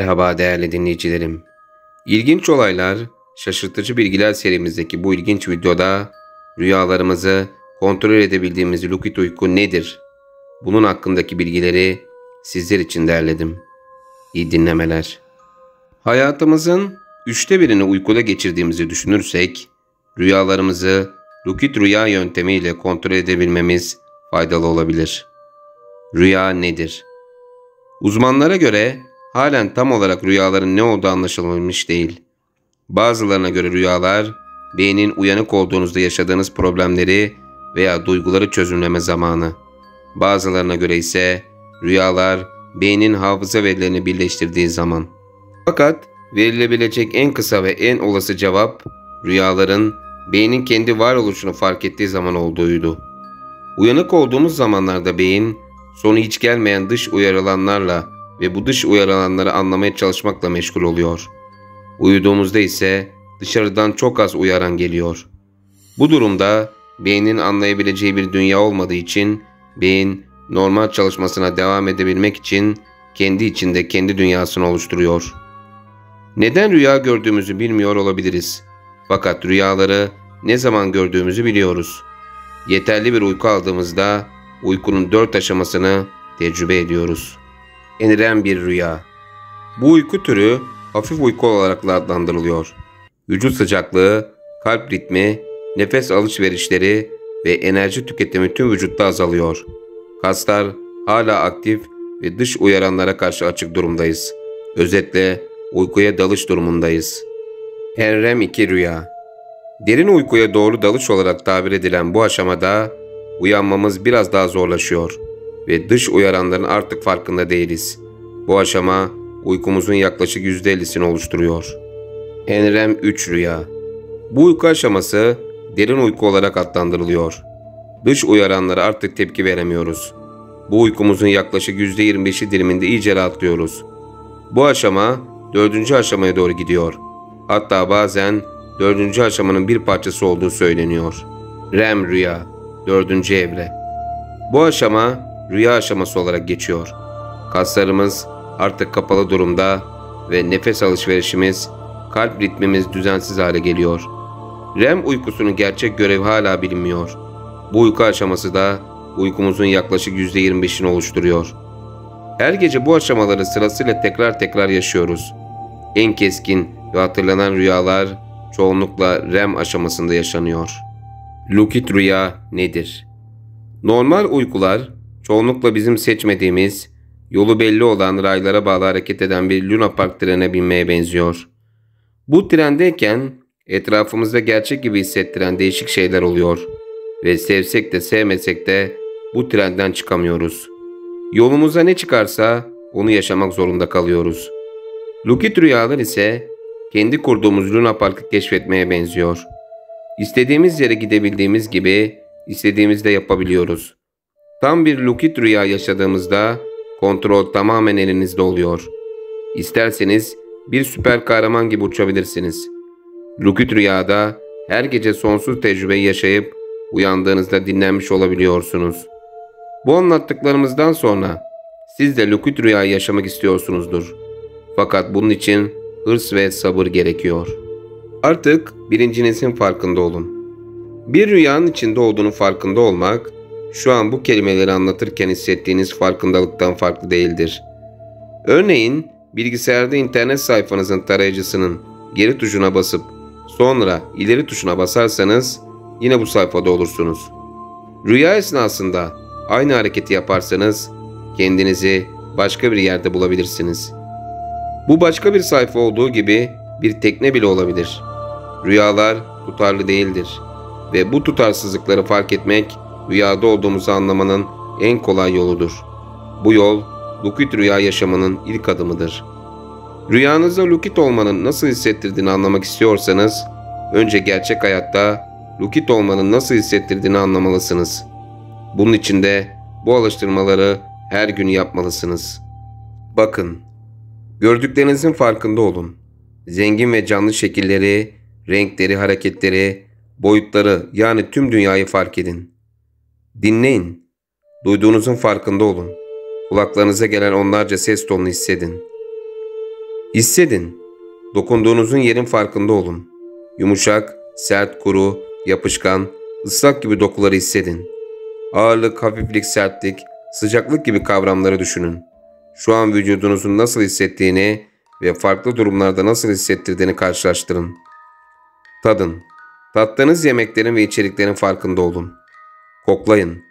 Merhaba değerli dinleyicilerim. İlginç olaylar, şaşırtıcı bilgiler serimizdeki bu ilginç videoda rüyalarımızı kontrol edebildiğimiz lucid uyku nedir? Bunun hakkındaki bilgileri sizler için derledim. İyi dinlemeler. Hayatımızın 1/3'ünü uykuda geçirdiğimizi düşünürsek, rüyalarımızı lucid rüya yöntemiyle kontrol edebilmemiz faydalı olabilir. Rüya nedir? Uzmanlara göre halen tam olarak rüyaların ne olduğu anlaşılmış değil. Bazılarına göre rüyalar, beynin uyanık olduğunuzda yaşadığınız problemleri veya duyguları çözümleme zamanı. Bazılarına göre ise rüyalar, beynin hafıza verilerini birleştirdiği zaman. Fakat verilebilecek en kısa ve en olası cevap, rüyaların beynin kendi varoluşunu fark ettiği zaman olduğuydu. Uyanık olduğumuz zamanlarda beyin, sonu hiç gelmeyen dış uyarılanlarla ve bu dış uyarılanları anlamaya çalışmakla meşgul oluyor. Uyuduğumuzda ise dışarıdan çok az uyaran geliyor. Bu durumda beynin anlayabileceği bir dünya olmadığı için beyin normal çalışmasına devam edebilmek için kendi içinde kendi dünyasını oluşturuyor. Neden rüya gördüğümüzü bilmiyor olabiliriz. Fakat rüyaları ne zaman gördüğümüzü biliyoruz. Yeterli bir uyku aldığımızda uykunun 4 aşamasını tecrübe ediyoruz. NREM bir rüya. Bu uyku türü hafif uyku olarak adlandırılıyor. Vücut sıcaklığı, kalp ritmi, nefes alışverişleri ve enerji tüketimi tüm vücutta azalıyor. Kaslar hala aktif ve dış uyaranlara karşı açık durumdayız. Özetle uykuya dalış durumundayız. NREM 2 rüya. Derin uykuya doğru dalış olarak tabir edilen bu aşamada uyanmamız biraz daha zorlaşıyor ve dış uyaranların artık farkında değiliz. Bu aşama uykumuzun yaklaşık %50'sini oluşturuyor. NREM 3 rüya. Bu uyku aşaması derin uyku olarak adlandırılıyor. Dış uyaranlara artık tepki veremiyoruz. Bu uykumuzun yaklaşık %25'i diliminde iyice rahatlıyoruz. Bu aşama 4. aşamaya doğru gidiyor. Hatta bazen 4. aşamanın bir parçası olduğu söyleniyor. REM rüya, 4. evre. Bu aşama rüya aşaması olarak geçiyor. Kaslarımız artık kapalı durumda ve nefes alışverişimiz, kalp ritmimiz düzensiz hale geliyor. REM uykusunun gerçek görevi hala bilinmiyor. Bu uyku aşaması da uykumuzun yaklaşık %25'ini oluşturuyor. Her gece bu aşamaları sırasıyla tekrar tekrar yaşıyoruz. En keskin ve hatırlanan rüyalar çoğunlukla REM aşamasında yaşanıyor. Lucid rüya nedir? Normal uykular çoğunlukla bizim seçmediğimiz, yolu belli olan raylara bağlı hareket eden bir Luna Park trenine binmeye benziyor. Bu trendeyken etrafımızda gerçek gibi hissettiren değişik şeyler oluyor ve sevsek de sevmesek de bu trenden çıkamıyoruz. Yolumuza ne çıkarsa onu yaşamak zorunda kalıyoruz. Lucid rüyalar ise kendi kurduğumuz Luna Park'ı keşfetmeye benziyor. İstediğimiz yere gidebildiğimiz gibi istediğimizde yapabiliyoruz. Tam bir lucid rüya yaşadığımızda kontrol tamamen elinizde oluyor. İsterseniz bir süper kahraman gibi uçabilirsiniz. Lucid rüyada her gece sonsuz tecrübeyi yaşayıp uyandığınızda dinlenmiş olabiliyorsunuz. Bu anlattıklarımızdan sonra siz de lucid rüyayı yaşamak istiyorsunuzdur. Fakat bunun için hırs ve sabır gerekiyor. Artık bilincinizin farkında olun. Bir rüyanın içinde olduğunu farkında olmak, şu an bu kelimeleri anlatırken hissettiğiniz farkındalıktan farklı değildir. Örneğin bilgisayarda internet sayfanızın tarayıcısının geri tuşuna basıp sonra ileri tuşuna basarsanız yine bu sayfada olursunuz. Rüya esnasında aynı hareketi yaparsanız kendinizi başka bir yerde bulabilirsiniz. Bu başka bir sayfa olduğu gibi bir tekne bile olabilir. Rüyalar tutarlı değildir ve bu tutarsızlıkları fark etmek rüyada olduğumuzu anlamanın en kolay yoludur. Bu yol lucid rüya yaşamanın ilk adımıdır. Rüyanızda lucid olmanın nasıl hissettirdiğini anlamak istiyorsanız önce gerçek hayatta lucid olmanın nasıl hissettirdiğini anlamalısınız. Bunun için de bu alıştırmaları her gün yapmalısınız. Bakın, gördüklerinizin farkında olun. Zengin ve canlı şekilleri, renkleri, hareketleri, boyutları yani tüm dünyayı fark edin. Dinleyin. Duyduğunuzun farkında olun. Kulaklarınıza gelen onlarca ses tonunu hissedin. Hissedin. Dokunduğunuzun yerin farkında olun. Yumuşak, sert, kuru, yapışkan, ıslak gibi dokuları hissedin. Ağırlık, hafiflik, sertlik, sıcaklık gibi kavramları düşünün. Şu an vücudunuzun nasıl hissettiğini ve farklı durumlarda nasıl hissettirdiğini karşılaştırın. Tadın. Tattığınız yemeklerin ve içeriklerin farkında olun. Koklayın.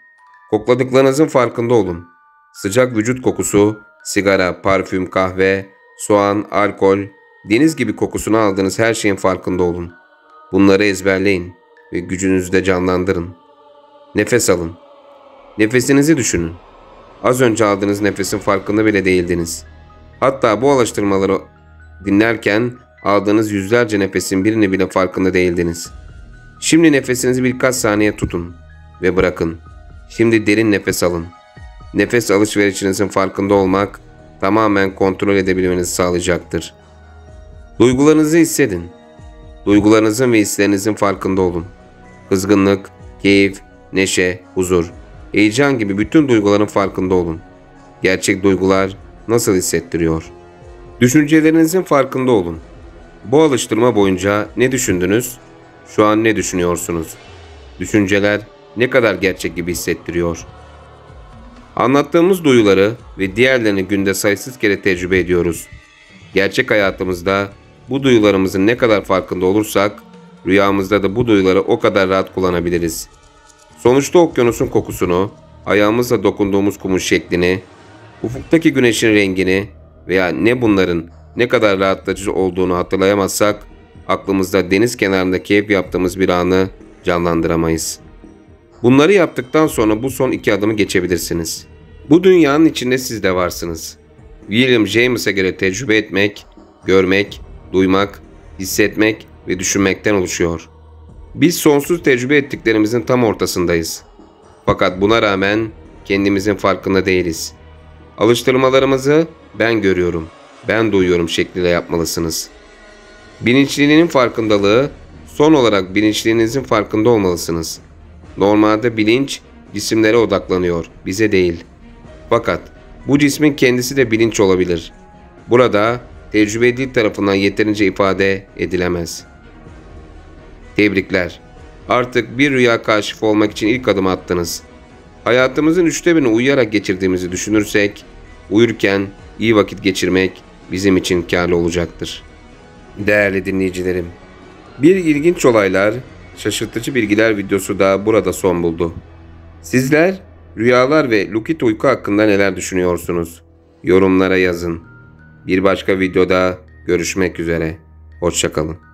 Kokladıklarınızın farkında olun. Sıcak vücut kokusu, sigara, parfüm, kahve, soğan, alkol, deniz gibi kokusunu aldığınız her şeyin farkında olun. Bunları ezberleyin ve gücünüzü de canlandırın. Nefes alın. Nefesinizi düşünün. Az önce aldığınız nefesin farkında bile değildiniz. Hatta bu alıştırmaları dinlerken aldığınız yüzlerce nefesin birini bile farkında değildiniz. Şimdi nefesinizi birkaç saniye tutun ve bırakın. Şimdi derin nefes alın. Nefes alışverişinizin farkında olmak tamamen kontrol edebilmenizi sağlayacaktır. Duygularınızı hissedin. Duygularınızın ve hislerinizin farkında olun. Kızgınlık, keyif, neşe, huzur, heyecan gibi bütün duyguların farkında olun. Gerçek duygular nasıl hissettiriyor? Düşüncelerinizin farkında olun. Bu alıştırma boyunca ne düşündünüz? Şu an ne düşünüyorsunuz? Düşünceler ne kadar gerçek gibi hissettiriyor? Anlattığımız duyuları ve diğerlerini günde sayısız kere tecrübe ediyoruz. Gerçek hayatımızda bu duyularımızın ne kadar farkında olursak, rüyamızda da bu duyuları o kadar rahat kullanabiliriz. Sonuçta okyanusun kokusunu, ayağımızla dokunduğumuz kumun şeklini, ufuktaki güneşin rengini veya bunların ne kadar rahatlatıcı olduğunu hatırlayamazsak, aklımızda deniz kenarında keyif yaptığımız bir anı canlandıramayız. Bunları yaptıktan sonra bu son 2 adımı geçebilirsiniz. Bu dünyanın içinde siz de varsınız. William James'e göre tecrübe etmek, görmek, duymak, hissetmek ve düşünmekten oluşuyor. Biz sonsuz tecrübe ettiklerimizin tam ortasındayız. Fakat buna rağmen kendimizin farkında değiliz. Alıştırmalarımızı ben görüyorum, ben duyuyorum şekliyle yapmalısınız. Bilinçliliğinin farkındalığı, son olarak bilinçliliğinizin farkında olmalısınız. Normalde bilinç cisimlere odaklanıyor, bize değil. Fakat bu cismin kendisi de bilinç olabilir. Burada tecrübe dil tarafından yeterince ifade edilemez. Tebrikler. Artık bir rüya kaşifi olmak için ilk adımı attınız. Hayatımızın 1/3'ünü uyuyarak geçirdiğimizi düşünürsek, uyurken iyi vakit geçirmek bizim için kârlı olacaktır. Değerli dinleyicilerim, bir ilginç olaylar, şaşırtıcı bilgiler videosu da burada son buldu. Sizler rüyalar ve lucid uyku hakkında neler düşünüyorsunuz? Yorumlara yazın. Bir başka videoda görüşmek üzere. Hoşça kalın.